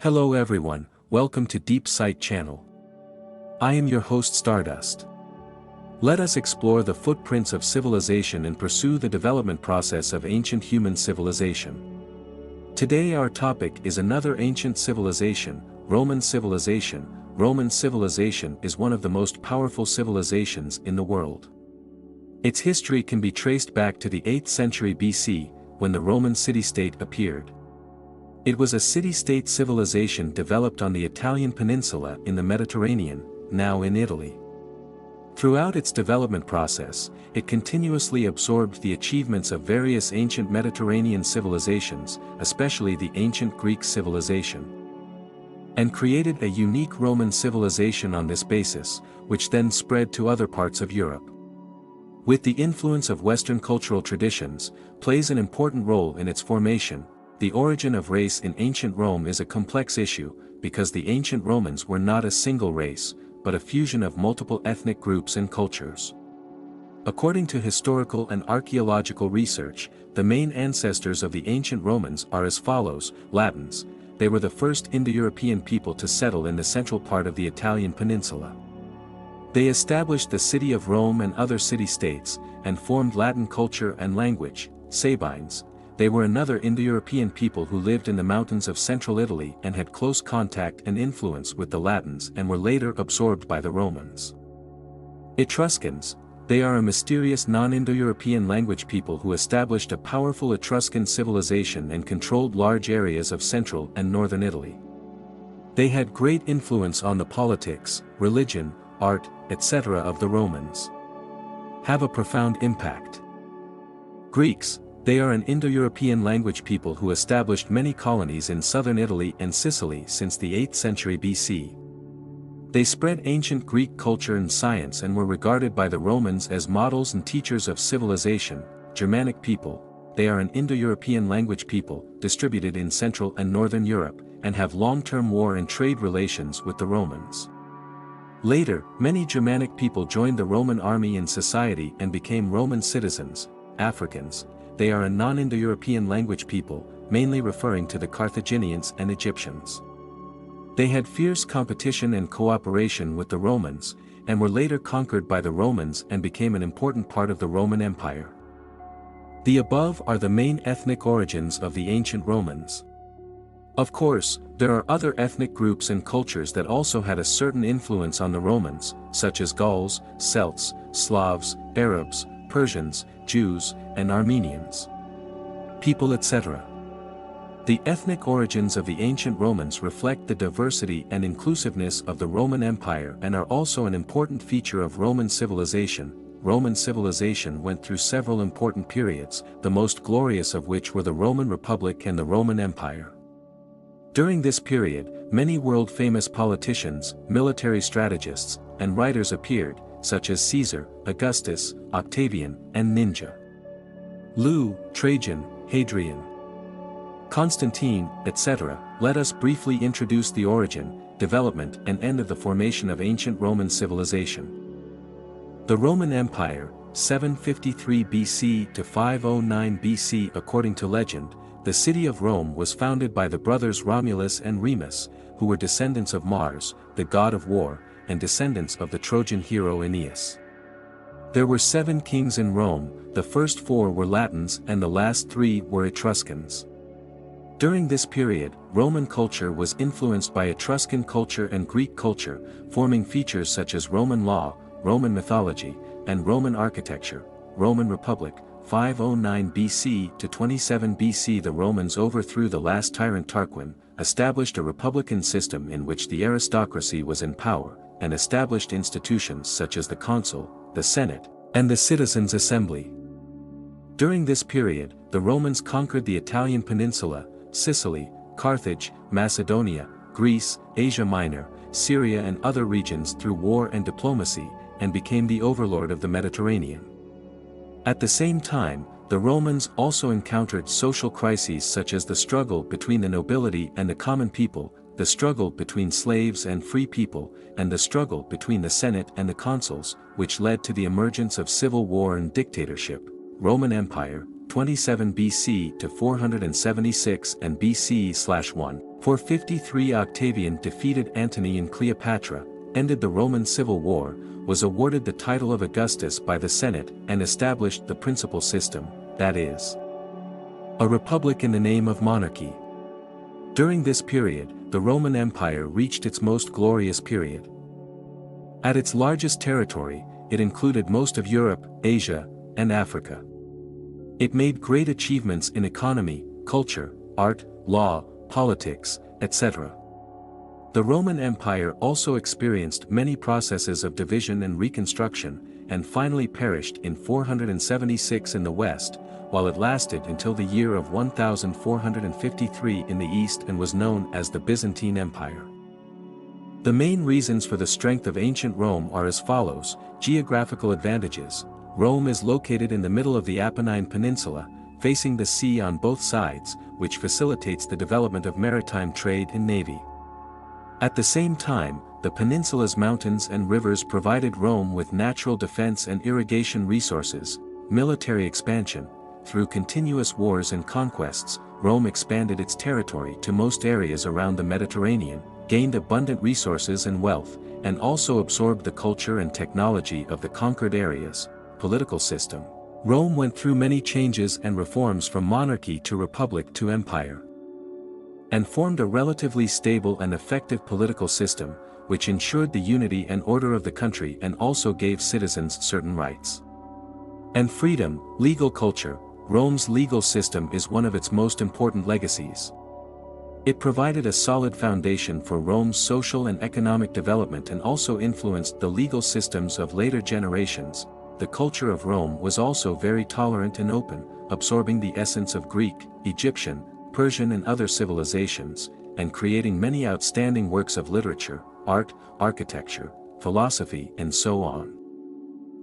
Hello everyone, welcome to Deep Sight channel. I am your host Stardust. Let us explore the footprints of civilization and pursue the development process of ancient human civilization. Today our topic is another ancient civilization, Roman civilization. Roman civilization is one of the most powerful civilizations in the world. Its history can be traced back to the 8th century BC, when the Roman city-state appeared. It was a city-state civilization developed on the Italian peninsula in the Mediterranean, now in Italy. Throughout its development process, it continuously absorbed the achievements of various ancient Mediterranean civilizations, especially the ancient Greek civilization, and created a unique Roman civilization on this basis, which then spread to other parts of Europe. With the influence of Western cultural traditions, plays an important role in its formation. The origin of race in ancient Rome is a complex issue, because the ancient Romans were not a single race, but a fusion of multiple ethnic groups and cultures. According to historical and archaeological research, the main ancestors of the ancient Romans are as follows: Latins. They were the first Indo-European people to settle in the central part of the Italian peninsula. They established the city of Rome and other city-states, and formed Latin culture and language. Sabines. They were another Indo-European people who lived in the mountains of central Italy and had close contact and influence with the Latins and were later absorbed by the Romans. Etruscans. They are a mysterious non-Indo-European language people who established a powerful Etruscan civilization and controlled large areas of central and northern Italy. They had great influence on the politics, religion, art, etc. of the Romans. Have a profound impact. Greeks. They are an Indo-European language people who established many colonies in southern Italy and Sicily since the 8th century BC. They spread ancient Greek culture and science and were regarded by the Romans as models and teachers of civilization. Germanic people. They are an Indo-European language people, distributed in Central and Northern Europe, and have long-term war and trade relations with the Romans. Later, many Germanic people joined the Roman army and society and became Roman citizens. Africans. They are a non-Indo-European language people, mainly referring to the Carthaginians and Egyptians. They had fierce competition and cooperation with the Romans, and were later conquered by the Romans and became an important part of the Roman Empire. The above are the main ethnic origins of the ancient Romans. Of course, there are other ethnic groups and cultures that also had a certain influence on the Romans, such as Gauls, Celts, Slavs, Arabs, Persians, Jews, and Armenians. People, etc. The ethnic origins of the ancient Romans reflect the diversity and inclusiveness of the Roman Empire and are also an important feature of Roman civilization. Roman civilization went through several important periods, the most glorious of which were the Roman Republic and the Roman Empire. During this period, many world-famous politicians, military strategists, and writers appeared, such as Caesar, Augustus, Octavian, and Ninja. Lu, Trajan, Hadrian, Constantine, etc. Let us briefly introduce the origin, development and end of the formation of ancient Roman civilization. The Roman Empire, 753 BC to 509 BC. According to legend, the city of Rome was founded by the brothers Romulus and Remus, who were descendants of Mars, the god of war, and descendants of the Trojan hero Aeneas. There were 7 kings in Rome, the first 4 were Latins and the last 3 were Etruscans. During this period, Roman culture was influenced by Etruscan culture and Greek culture, forming features such as Roman law, Roman mythology, and Roman architecture. Roman Republic, 509 BC to 27 BC. The Romans overthrew the last tyrant Tarquin, established a republican system in which the aristocracy was in power, and established institutions such as the consul, the Senate, and the Citizens' Assembly. During this period, the Romans conquered the Italian peninsula, Sicily, Carthage, Macedonia, Greece, Asia Minor, Syria and other regions through war and diplomacy, and became the overlord of the Mediterranean. At the same time, the Romans also encountered social crises such as the struggle between the nobility and the common people, the struggle between slaves and free people, and the struggle between the Senate and the consuls, which led to the emergence of civil war and dictatorship. Roman Empire, 27 BC to 476 and BC/1, 453 Octavian defeated Antony and Cleopatra, ended the Roman Civil War, was awarded the title of Augustus by the Senate and established the principal system, that is, a republic in the name of monarchy. During this period, the Roman Empire reached its most glorious period. At its largest territory, it included most of Europe, Asia, and Africa. It made great achievements in economy, culture, art, law, politics, etc. The Roman Empire also experienced many processes of division and reconstruction, and finally perished in 476 in the west, while it lasted until the year of 1453 in the east and was known as the Byzantine Empire. The main reasons for the strength of ancient Rome are as follows: geographical advantages. Rome is located in the middle of the Apennine Peninsula, facing the sea on both sides, which facilitates the development of maritime trade and navy. At the same time, the peninsula's mountains and rivers provided Rome with natural defense and irrigation resources. Military expansion. Through continuous wars and conquests, Rome expanded its territory to most areas around the Mediterranean, gained abundant resources and wealth, and also absorbed the culture and technology of the conquered areas. Political system. Rome went through many changes and reforms from monarchy to republic to empire, and formed a relatively stable and effective political system, which ensured the unity and order of the country and also gave citizens certain rights and freedom. Legal culture. Rome's legal system is one of its most important legacies. It provided a solid foundation for Rome's social and economic development and also influenced the legal systems of later generations. The culture of Rome was also very tolerant and open, absorbing the essence of Greek, Egyptian, Persian and other civilizations, and creating many outstanding works of literature, art, architecture, philosophy and so on.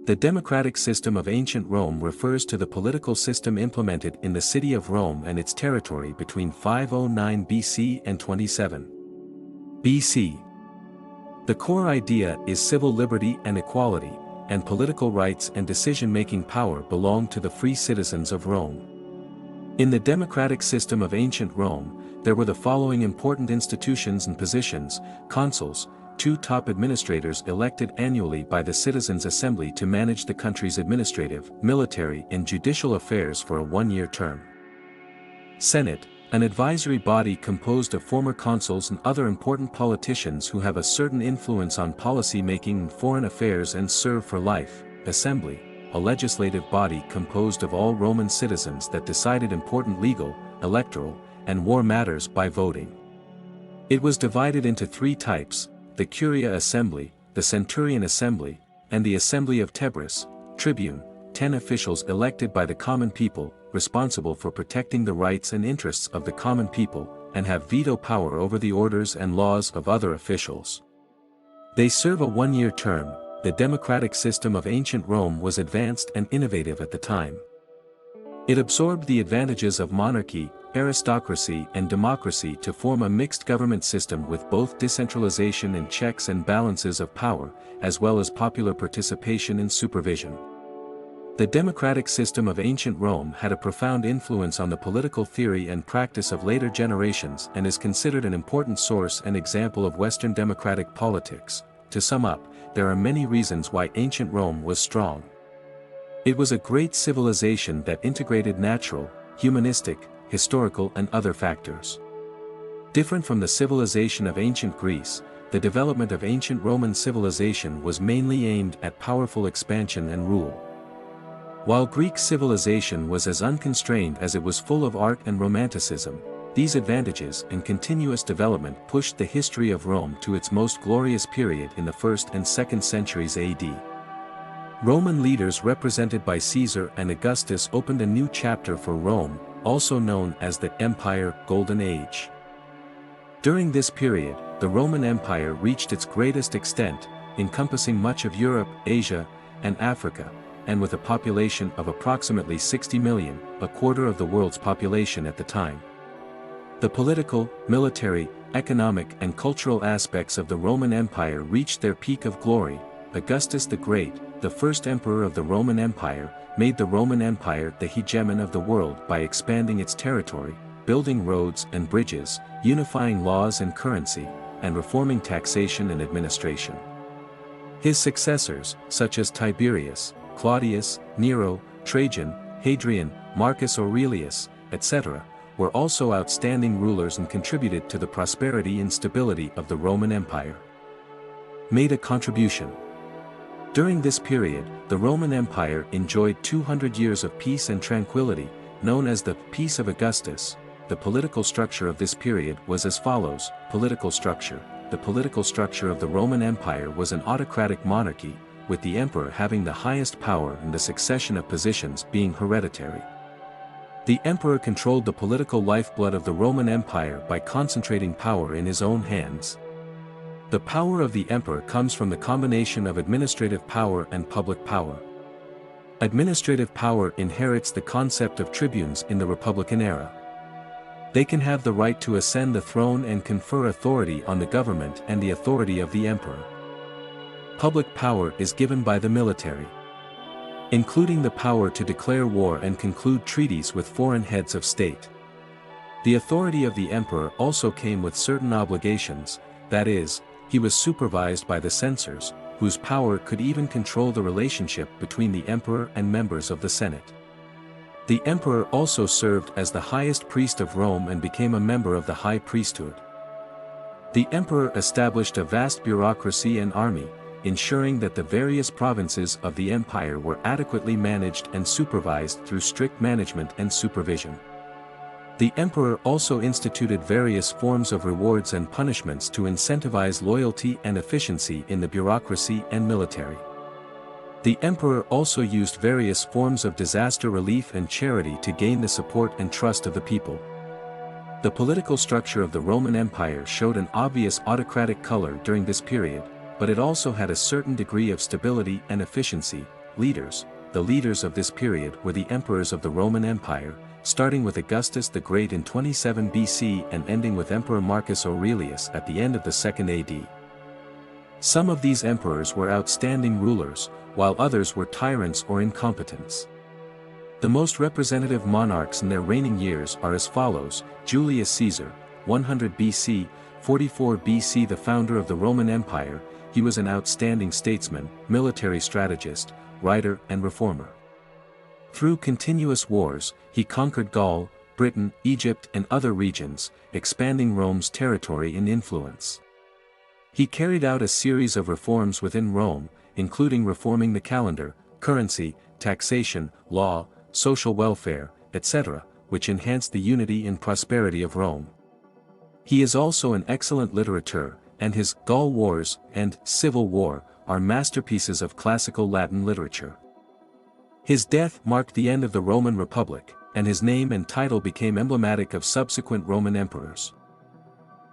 The democratic system of ancient Rome refers to the political system implemented in the city of Rome and its territory between 509 BC and 27 BC. The core idea is civil liberty and equality, and political rights and decision-making power belong to the free citizens of Rome. In the democratic system of ancient Rome, there were the following important institutions and positions: consuls, 2 top administrators elected annually by the citizens' assembly to manage the country's administrative, military and judicial affairs for a 1-year term. Senate, an advisory body composed of former consuls and other important politicians who have a certain influence on policy-making and foreign affairs and serve for life. Assembly, a legislative body composed of all Roman citizens that decided important legal, electoral, and war matters by voting. It was divided into 3 types: the Curia Assembly, the Centurion Assembly, and the Assembly of Tebris. Tribune, 10 officials elected by the common people, responsible for protecting the rights and interests of the common people, and have veto power over the orders and laws of other officials. They serve a 1-year term. The democratic system of ancient Rome was advanced and innovative at the time. It absorbed the advantages of monarchy, aristocracy and democracy to form a mixed government system with both decentralization and checks and balances of power, as well as popular participation and supervision. The democratic system of ancient Rome had a profound influence on the political theory and practice of later generations and is considered an important source and example of Western democratic politics. To sum up, there are many reasons why ancient Rome was strong. It was a great civilization that integrated natural, humanistic, historical and other factors. Different from the civilization of ancient Greece, the development of ancient Roman civilization was mainly aimed at powerful expansion and rule. While Greek civilization was as unconstrained as it was full of art and romanticism, these advantages and continuous development pushed the history of Rome to its most glorious period in the 1st and 2nd centuries AD. Roman leaders represented by Caesar and Augustus opened a new chapter for Rome, also known as the Empire Golden Age. During this period, the Roman Empire reached its greatest extent, encompassing much of Europe, Asia, and Africa, and with a population of approximately 60 million, a quarter of the world's population at the time. The political, military, economic and cultural aspects of the Roman Empire reached their peak of glory. Augustus the Great, the first emperor of the Roman Empire, made the Roman Empire the hegemon of the world by expanding its territory, building roads and bridges, unifying laws and currency, and reforming taxation and administration. His successors, such as Tiberius, Claudius, Nero, Trajan, Hadrian, Marcus Aurelius, etc., were also outstanding rulers and contributed to the prosperity and stability of the Roman Empire. Made a contribution. During this period, the Roman Empire enjoyed 200 years of peace and tranquility, known as the Peace of Augustus. The political structure of this period was as follows. Political structure. The political structure of the Roman Empire was an autocratic monarchy, with the emperor having the highest power and the succession of positions being hereditary. The emperor controlled the political lifeblood of the Roman Empire by concentrating power in his own hands. The power of the emperor comes from the combination of administrative power and public power. Administrative power inherits the concept of tribunes in the Republican era. They can have the right to ascend the throne and confer authority on the government and the authority of the emperor. Public power is given by the military, including the power to declare war and conclude treaties with foreign heads of state. The authority of the emperor also came with certain obligations, that is, he was supervised by the censors, whose power could even control the relationship between the emperor and members of the Senate. The emperor also served as the highest priest of Rome and became a member of the high priesthood. The emperor established a vast bureaucracy and army, ensuring that the various provinces of the empire were adequately managed and supervised through strict management and supervision. The emperor also instituted various forms of rewards and punishments to incentivize loyalty and efficiency in the bureaucracy and military. The emperor also used various forms of disaster relief and charity to gain the support and trust of the people. The political structure of the Roman Empire showed an obvious autocratic color during this period, but it also had a certain degree of stability and efficiency. Leaders. The leaders of this period were the emperors of the Roman Empire, starting with Augustus the Great in 27 BC and ending with Emperor Marcus Aurelius at the end of the 2nd AD. Some of these emperors were outstanding rulers, while others were tyrants or incompetents. The most representative monarchs in their reigning years are as follows: Julius Caesar, 100 BC, 44 BC. The founder of the Roman Empire, he was an outstanding statesman, military strategist, writer and reformer. Through continuous wars, he conquered Gaul, Britain, Egypt and other regions, expanding Rome's territory and influence. He carried out a series of reforms within Rome, including reforming the calendar, currency, taxation, law, social welfare, etc., which enhanced the unity and prosperity of Rome. He is also an excellent literator, and his Gaul Wars and Civil War are masterpieces of classical Latin literature. His death marked the end of the Roman Republic, and his name and title became emblematic of subsequent Roman emperors.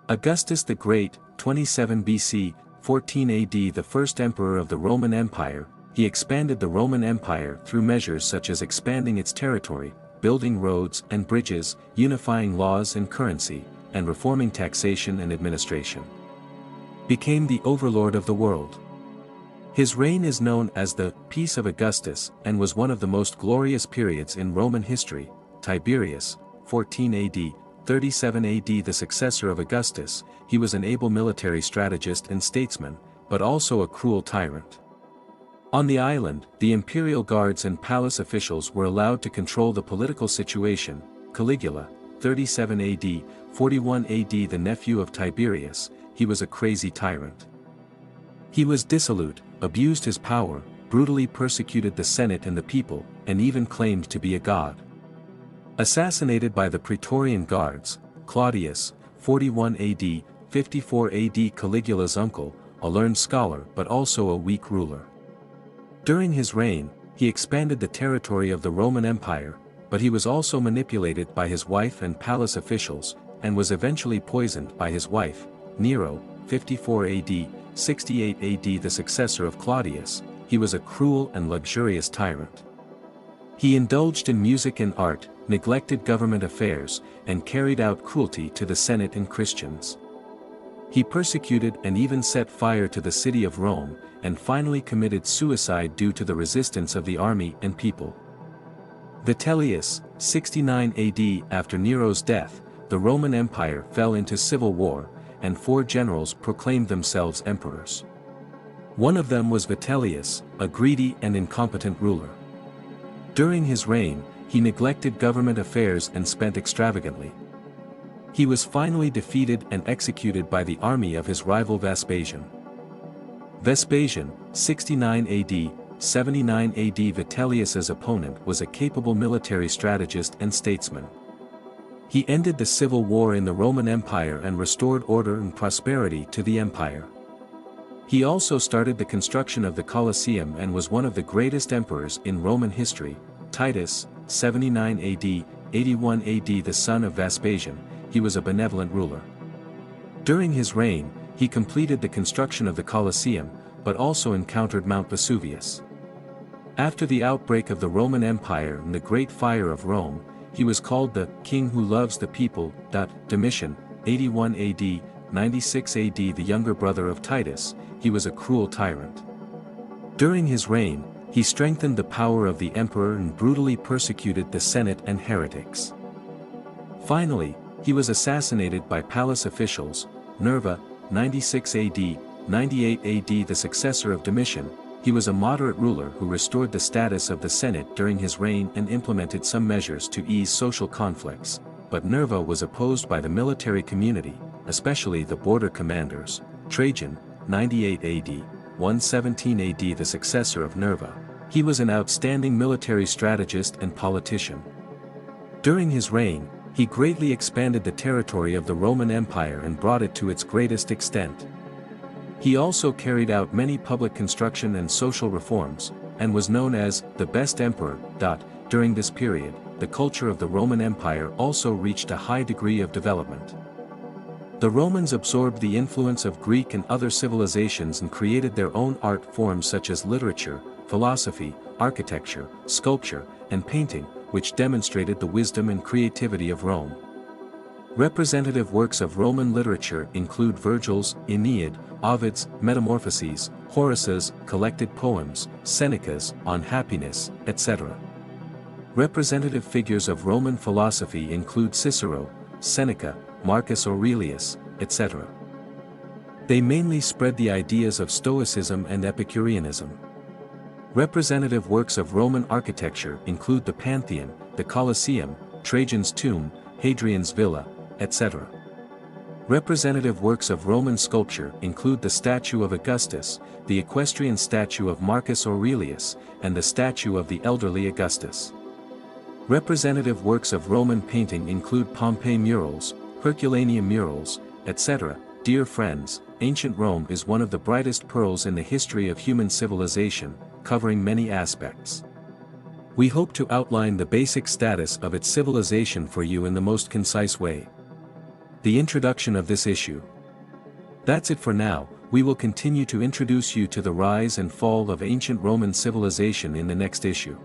Augustus the Great, 27 BC, 14 AD. The first emperor of the Roman Empire, he expanded the Roman Empire through measures such as expanding its territory, building roads and bridges, unifying laws and currency, and reforming taxation and administration. Became the overlord of the world. His reign is known as the Peace of Augustus and was one of the most glorious periods in Roman history. Tiberius, 14 AD, 37 AD. The successor of Augustus, he was an able military strategist and statesman, but also a cruel tyrant. On the island, the imperial guards and palace officials were allowed to control the political situation. Caligula, 37 AD, 41 AD. The nephew of Tiberius, he was a crazy tyrant. He was dissolute, abused his power, brutally persecuted the Senate and the people, and even claimed to be a god. Assassinated by the Praetorian Guards, Claudius, 41 AD, 54 AD. Caligula's uncle, a learned scholar but also a weak ruler. During his reign, he expanded the territory of the Roman Empire, but he was also manipulated by his wife and palace officials, and was eventually poisoned by his wife. Nero, 54 AD, 68 AD. The successor of Claudius, he was a cruel and luxurious tyrant. He indulged in music and art, neglected government affairs, and carried out cruelty to the Senate and Christians. He persecuted and even set fire to the city of Rome, and finally committed suicide due to the resistance of the army and people. Vitellius, 69 AD. After Nero's death, the Roman Empire fell into civil war, and 4 generals proclaimed themselves emperors. One of them was Vitellius, a greedy and incompetent ruler. During his reign, he neglected government affairs and spent extravagantly. He was finally defeated and executed by the army of his rival Vespasian. Vespasian, 69 AD, 79 AD. Vitellius's opponent was a capable military strategist and statesman. He ended the civil war in the Roman Empire and restored order and prosperity to the empire. He also started the construction of the Colosseum and was one of the greatest emperors in Roman history. Titus, 79 AD, 81 AD. The son of Vespasian, he was a benevolent ruler. During his reign, he completed the construction of the Colosseum, but also encountered Mount Vesuvius. After the outbreak of the Roman Empire and the Great Fire of Rome, he was called the king who loves the people. Domitian, 81 AD, 96 AD. The younger brother of Titus, he was a cruel tyrant. During his reign, he strengthened the power of the emperor and brutally persecuted the Senate and heretics. Finally, he was assassinated by palace officials. Nerva, 96 AD, 98 AD. The successor of Domitian, he was a moderate ruler who restored the status of the Senate during his reign and implemented some measures to ease social conflicts, but Nerva was opposed by the military community, especially the border commanders. Trajan, 98 AD, 117 AD. The successor of Nerva, he was an outstanding military strategist and politician. During his reign, he greatly expanded the territory of the Roman Empire and brought it to its greatest extent. He also carried out many public construction and social reforms, and was known as the best emperor. During this period, the culture of the Roman Empire also reached a high degree of development. The Romans absorbed the influence of Greek and other civilizations and created their own art forms such as literature, philosophy, architecture, sculpture, and painting, which demonstrated the wisdom and creativity of Rome. Representative works of Roman literature include Virgil's Aeneid, Ovid's Metamorphoses, Horace's collected poems, Seneca's On Happiness, etc. Representative figures of Roman philosophy include Cicero, Seneca, Marcus Aurelius, etc. They mainly spread the ideas of Stoicism and Epicureanism. Representative works of Roman architecture include the Pantheon, the Colosseum, Trajan's tomb, Hadrian's villa, etc. Representative works of Roman sculpture include the statue of Augustus, the equestrian statue of Marcus Aurelius, and the statue of the elderly Augustus. Representative works of Roman painting include Pompeii murals, Herculaneum murals, etc. Dear friends, ancient Rome is one of the brightest pearls in the history of human civilization, covering many aspects. We hope to outline the basic status of its civilization for you in the most concise way. The introduction of this issue. That's it for now. We will continue to introduce you to the rise and fall of ancient Roman civilization in the next issue.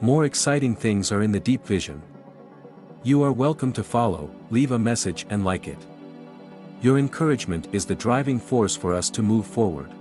More exciting things are in the deep vision. You are welcome to follow, leave a message and like it. Your encouragement is the driving force for us to move forward.